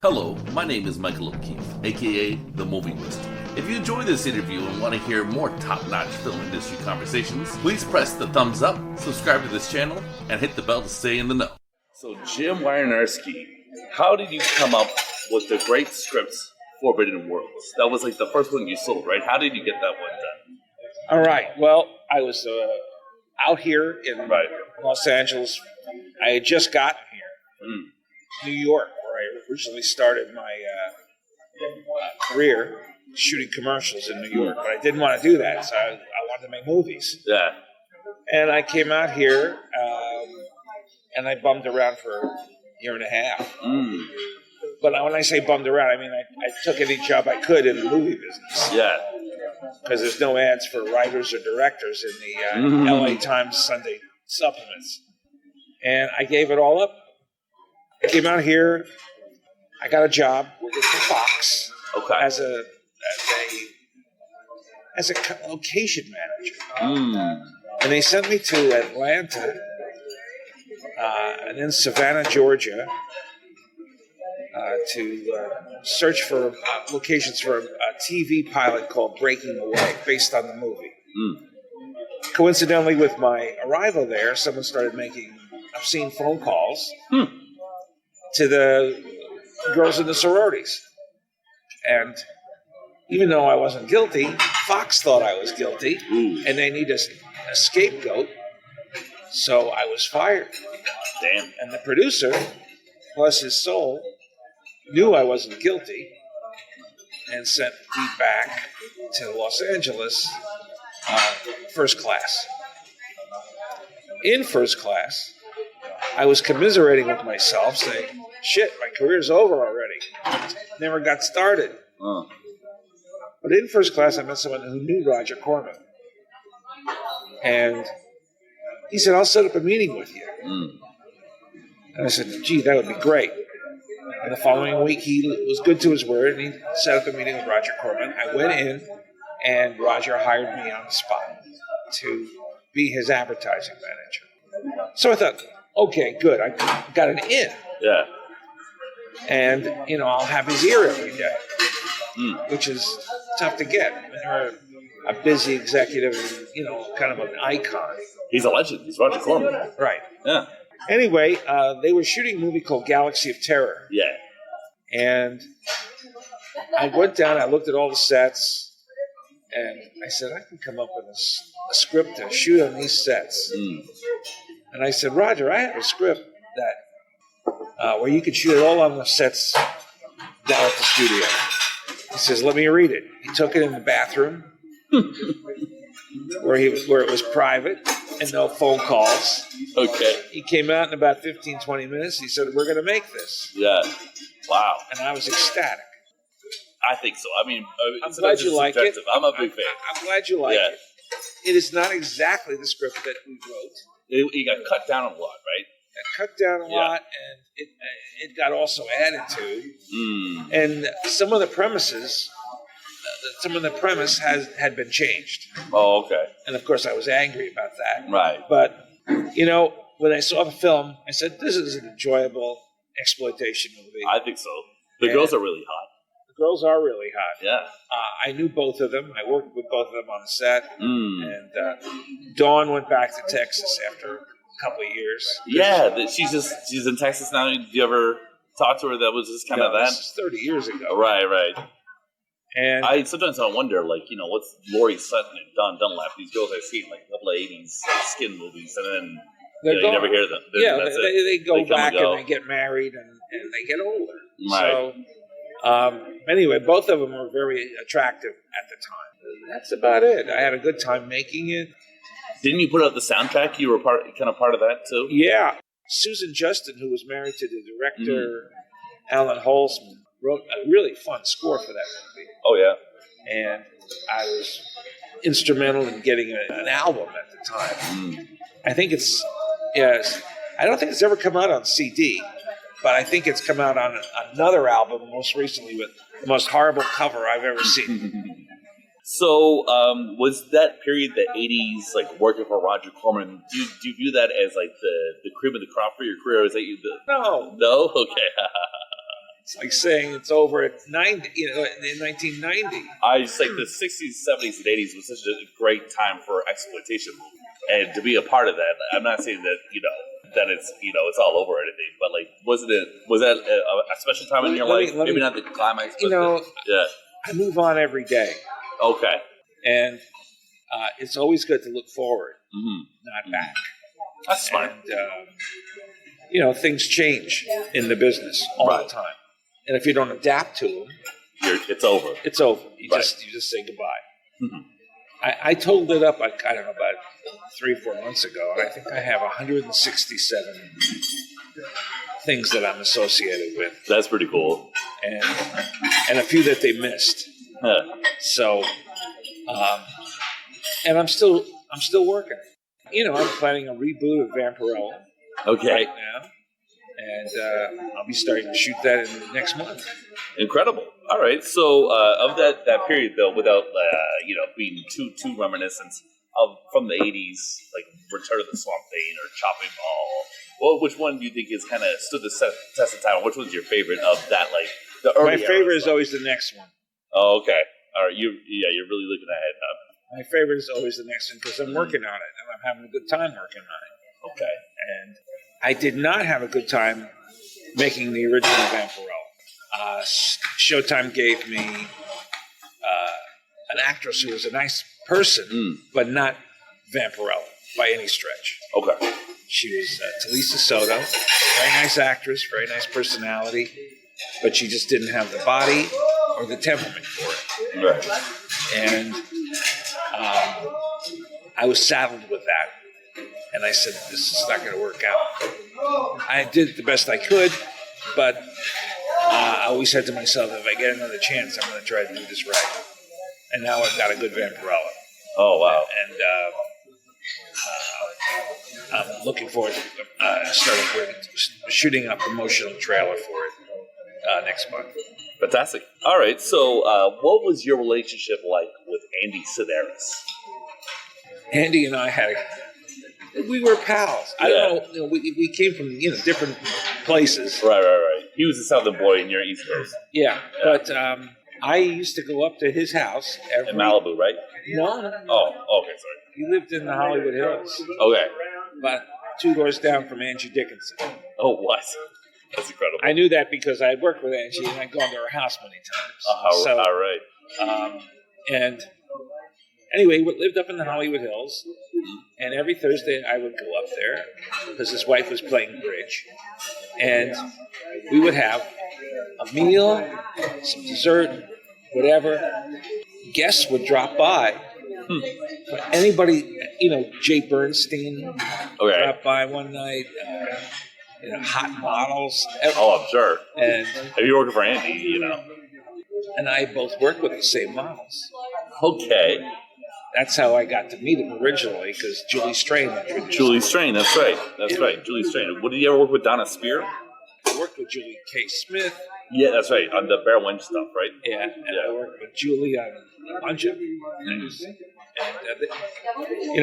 Hello, my name is Michael O'Keefe, aka The Movie List. If you enjoy this interview and want to hear more top-notch film industry conversations, please press the thumbs up, subscribe to this channel, and hit the bell to stay in the know. So Jim Wynorski, how did you come up with the great scripts Forbidden Worlds? That was like the first one you sold, right? How did you get that one done? All right. Well, I was out here in Los Angeles. I had just gotten here, New York, where I originally started my career shooting commercials in New York. But I didn't want to do that, so I wanted to make movies. Yeah. And I came out here, and I bummed around for a year and a half. But when I say bummed around, I mean I took any job I could in the movie business. Yeah. Because there's no ads for writers or directors in the LA Times Sunday supplements. And I gave it all up. I came out here. I got a job working for Fox as a location manager. And they sent me to Atlanta and then Savannah, Georgia, to search for locations for a TV pilot called Breaking Away, based on the movie. Coincidentally, with my arrival there, someone started making obscene phone calls to the girls in the sororities. And even though I wasn't guilty, Fox thought I was guilty, and they need a scapegoat, so I was fired. Damn. And the producer, bless his soul, knew I wasn't guilty and sent me back to Los Angeles first class. In first class, I was commiserating with myself, saying, shit, my career's over already. Never got started. But in first class, I met someone who knew Roger Corman. And he said, I'll set up a meeting with you. And I said, gee, that would be great. And the following week, he was good to his word, and he set up a meeting with Roger Corman. I went in, and Roger hired me on the spot to be his advertising manager. So I thought, okay, good, I got an in. Yeah. And, I'll have his ear every day, which is tough to get when you're a busy executive and, kind of an icon. He's a legend. He's Roger Corman. Right. Yeah. Anyway, they were shooting a movie called Galaxy of Terror. Yeah. And I went down, I looked at all the sets, and I said, I can come up with a script to shoot on these sets. And I said, Roger, I have a script that where you could shoot it all on the sets down at the studio. He says, let me read it. He took it in the bathroom where it was private and no phone calls. Okay. He came out in about 15, 20 minutes. He said, we're going to make this. Yeah. Wow. And I was ecstatic. I think so. I mean, I'm glad you like it. I'm a big fan. I'm glad you like it. It is not exactly the script that we wrote. It got cut down a lot, right? It got cut down a lot, and it got also added to. And some of the premises, had been changed. Oh, okay. And of course, I was angry about that. Right. But, when I saw the film, I said, this is an enjoyable exploitation movie. I think so. The girls are really hot. The girls are really hot. Yeah. I knew both of them. I worked with both of them on the set. And Dawn went back to Texas after a couple of years. Yeah, she's in Texas now. Did you ever talk to her? That was just kind of that? This is 30 years ago. Right. And sometimes I wonder, what's Laurie Sutton and Don Dunlap? These girls I've seen, a couple of 80s skin movies, and then you never hear them. They go back and they get married and they get older. Right. So, anyway, both of them were very attractive at the time. That's about it. I had a good time making it. Didn't you put out the soundtrack? You were part of that too? Yeah. Susan Justin, who was married to the director, Alan Holzman, wrote a really fun score for that movie. Oh, yeah. And I was instrumental in getting an album at the time. I think I don't think it's ever come out on CD, but I think it's come out on another album, most recently, with the most horrible cover I've ever seen. So, was that period, the 80s, like working for Roger Corman, do you view that as like the cream of the crop for your career? Or is that you? No. No? Okay. It's like saying it's over at 90, in 1990. I just like the 60s, 70s, and 80s was such a great time for exploitation movie. And to be a part of that, I'm not saying that, that it's, it's all over or anything, but like, was that a special time in your life? Maybe not the climax, but yeah. I move on every day. Okay. And it's always good to look forward, not back. That's smart. And, things change in the business all the time. And if you don't adapt to them, it's over. It's over. You just say goodbye. Mm-hmm. I totaled it up, I don't know, about 3 or 4 months ago, and I think I have 167 things that I'm associated with. That's pretty cool. And a few that they missed. Huh. So, and I'm still working. I'm planning a reboot of Vampirella right now. And I'll be starting to shoot that in next month. Incredible. All right. So of that period, though, without being too reminiscent from the 80s, like Return of the Swamp Thing or Chopping Mall, well, which one do you think has kind of stood the test of time? Which one's your favorite of that? Like the early. My favorite is always the next one. Oh, okay. All right. You're really looking ahead, huh? My favorite is always the next one because I'm working on it and I'm having a good time working on it. Okay. And I did not have a good time making the original Vampirella. Showtime gave me an actress who was a nice person, but not Vampirella by any stretch. Okay. She was Talisa Soto, very nice actress, very nice personality, but she just didn't have the body or the temperament for it. Right. And I was saddled with that. And I said, this is not going to work out. I did the best I could, but I always said to myself, if I get another chance, I'm going to try to do this right. And now I've got a good Vampirella. Oh, wow. And I'm looking forward to shooting a promotional trailer for it next month. Fantastic. All right, so what was your relationship like with Andy Sidaris? Andy and I we were pals. I don't know. We came from different places. Right. He was a Southern boy, and you're East Coast. Yeah. But I used to go up to his house in Malibu, right? No. Oh, okay, sorry. He lived in the Hollywood Hills. Okay. About 2 doors down from Angie Dickinson. Oh, what? That's incredible. I knew that because I had worked with Angie and I'd gone to her house many times. All right. And anyway, we lived up in the Hollywood Hills, and every Thursday I would go up there because his wife was playing bridge, and we would have a meal, some dessert, whatever. Guests would drop by. Anybody, Jay Bernstein dropped by one night. Hot models. Oh, I'm sure. And have you worked for Andy? And I both worked with the same models. Okay. That's how I got to meet him originally, because Julie Strain introduced me. Julie Strain, that's right. Julie Strain. Did you ever work with Donna Spear? I worked with Julie K. Smith. Yeah, that's right. On the Bear Wench stuff, right? Yeah, I worked with Julie on a bunch of things. And,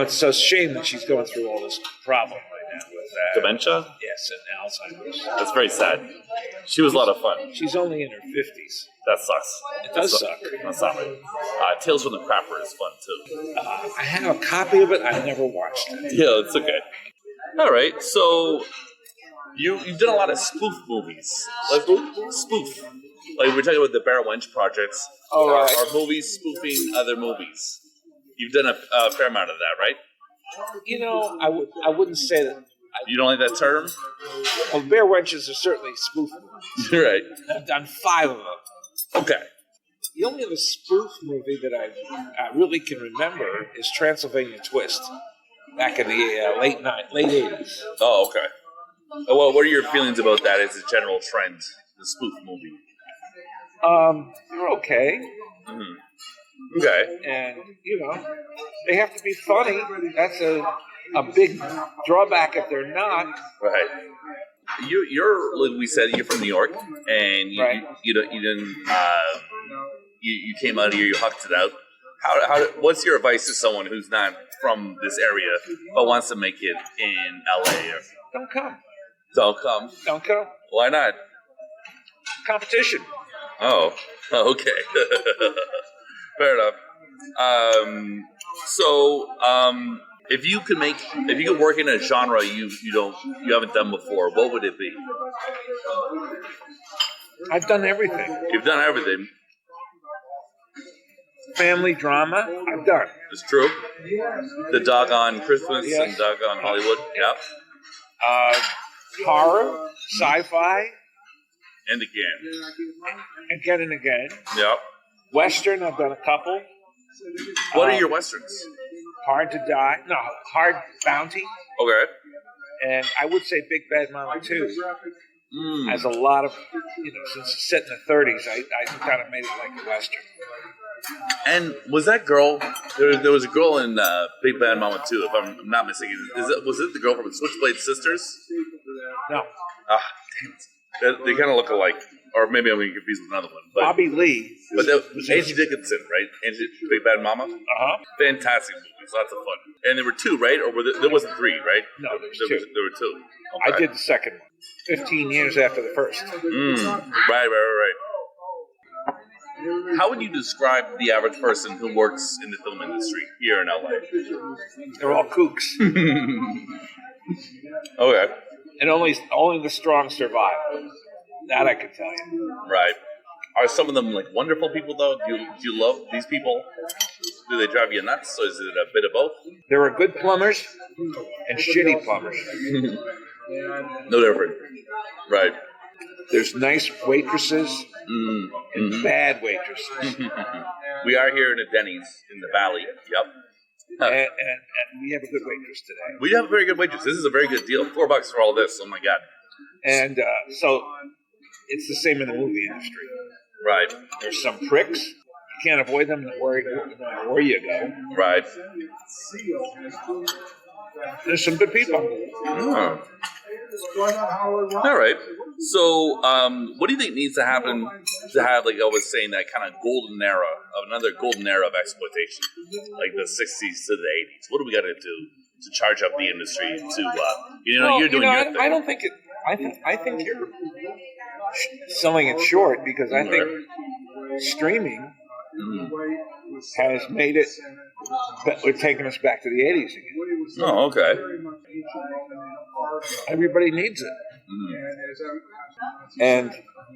it's so shame that she's going through all this problem right now with dementia? Yes, and Alzheimer's. That's very sad. She was a lot of fun. She's only in her 50s. That sucks. It does suck. That's not right. Tales from the Crapper is fun, too. I have a copy of it. I never watched it. Yeah, it's okay. All right, so you've done a lot of spoof movies. Like, spoof. Like, we're talking about the Bear Wench projects. Oh, right. Are movies spoofing other movies? You've done a fair amount of that, right? I wouldn't say that. You don't like that term? Well, Bear Wenches are certainly spoof movies. Right. I've done 5 of them. Okay. The only other spoof movie that I really can remember is Transylvania Twist, back in the late 80s. Oh, okay. Well, what are your feelings about that as a general trend, the spoof movie? They're okay. Mm-hmm. Okay. And, they have to be funny. That's a big drawback if they're not. Right. You're like we said, you're from New York, and you came out here, you hucked it out. How? What's your advice to someone who's not from this area but wants to make it in LA? Don't come. Don't come. Don't come. Why not? competition. Oh, okay. Fair enough. If you could work in a genre you haven't done before, what would it be? I've done everything. You've done everything. Family drama, I've done. It's true. The Doggone Christmas and Doggone Hollywood. Yep. Horror, sci-fi. And again. Again and again. Yep. Western, I've done a couple. What are your westerns? Hard to Die. No, Hard Bounty. Okay. And I would say Big Bad Mama 2 has a lot of, since it's set in the 30s, I kind of made it like a Western. And was that girl, there was a girl in Big Bad Mama 2, if I'm not mistaken. Was it the girl from Switchblade Sisters? No. Ah, damn it. They kind of look alike. Or maybe I'm getting confused with another one. But, Bobby Lee. But that was Angie Dickinson, right? Big Bad Mama? Uh-huh. Fantastic movies. Lots of fun. And there were 2, right? Or there wasn't 3, right? No, there was 2. There were 2. Okay. I did the second one. 15 years after the first. Right. How would you describe the average person who works in the film industry here in LA? They're all kooks. Okay. And only the strong survive. That I can tell you. Right. Are some of them like wonderful people though? Do you love these people? Do they drive you nuts? Or is it a bit of both? There are good plumbers and shitty plumbers. No different. Right. There's nice waitresses and bad waitresses. We are here in a Denny's in the Valley. Yep. And we have a good waitress today. We have a very good waitress. This is a very good deal. $4 for all this. Oh my God. And so it's the same in the movie industry. Right. There's some pricks. You can't avoid them no matter where you go. Right. There's some good people. Oh. All right. So, what do you think needs to happen to have, like I was saying, that kind of another golden era of exploitation, like the 60s to the 80s? What do we got to do to charge up the industry to, you're doing your thing? I don't think it. I think you're selling it short because I think streaming has made it. We're taking us back to the 80s again. Oh, okay. Everybody needs it. And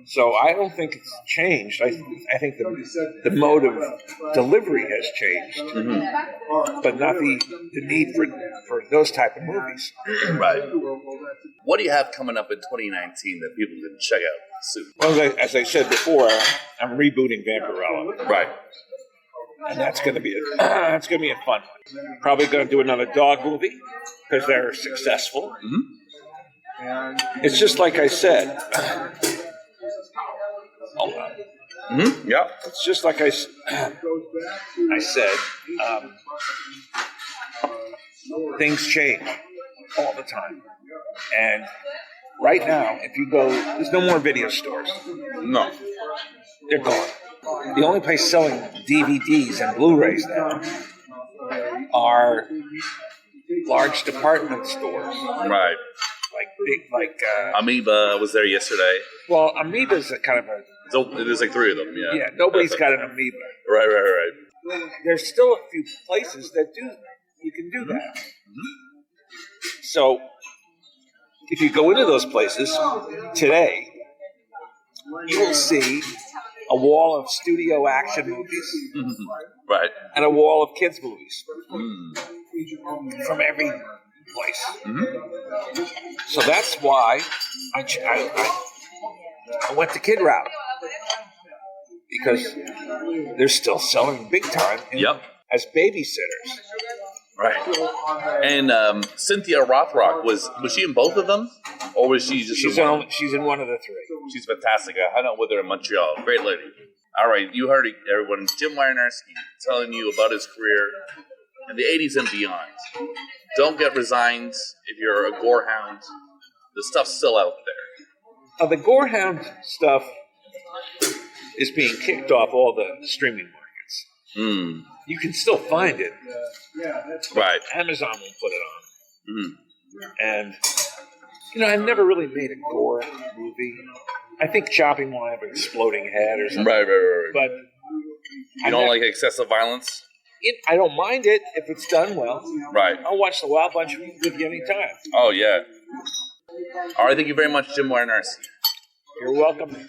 so I don't think it's changed. I think the mode of delivery has changed, but not the need for those type of movies. Right. What do you have coming up in 2019 that people can check out soon? Well, as I said before, I'm rebooting Vampirella. Right. And that's going to be a fun one. Probably going to do another dog movie because they're successful. It's just like I said. Hold on. Yeah. It's just like I said. Things change all the time, and right now, if you go, there's no more video stores. No, they're gone. The only place selling DVDs and Blu-rays now are large department stores. Right. Like Amoeba was there yesterday. Well, Amoeba's a kind of a. There's like 3 of them. Yeah. Yeah. Nobody's got an Amoeba. Right. There's still a few places that do. You can do that. So, if you go into those places today, you will see a wall of studio action movies, right, and a wall of kids movies from every place. So that's why I went the kid route, because they're still selling big time as babysitters. Right. And Cynthia Rothrock, was she in both of them? Or was she just she's in one of the 3. She's fantastic. I hung out with her in Montreal. Great lady. All right, you heard it, everyone. Jim Wynorski telling you about his career in the 80s and beyond. Don't get resigned if you're a gorehound. The stuff's still out there. The gorehound stuff is being kicked off all the streaming markets. You can still find it. Right. Amazon won't put it on. And, I've never really made a gore movie. I think chopping will have an exploding head or something. Right. But You don't like excessive violence? I don't mind it if it's done well. Right. I'll watch The Wild Bunch with you anytime. Oh, yeah. All right, thank you very much, Jim Wynorski. You're welcome.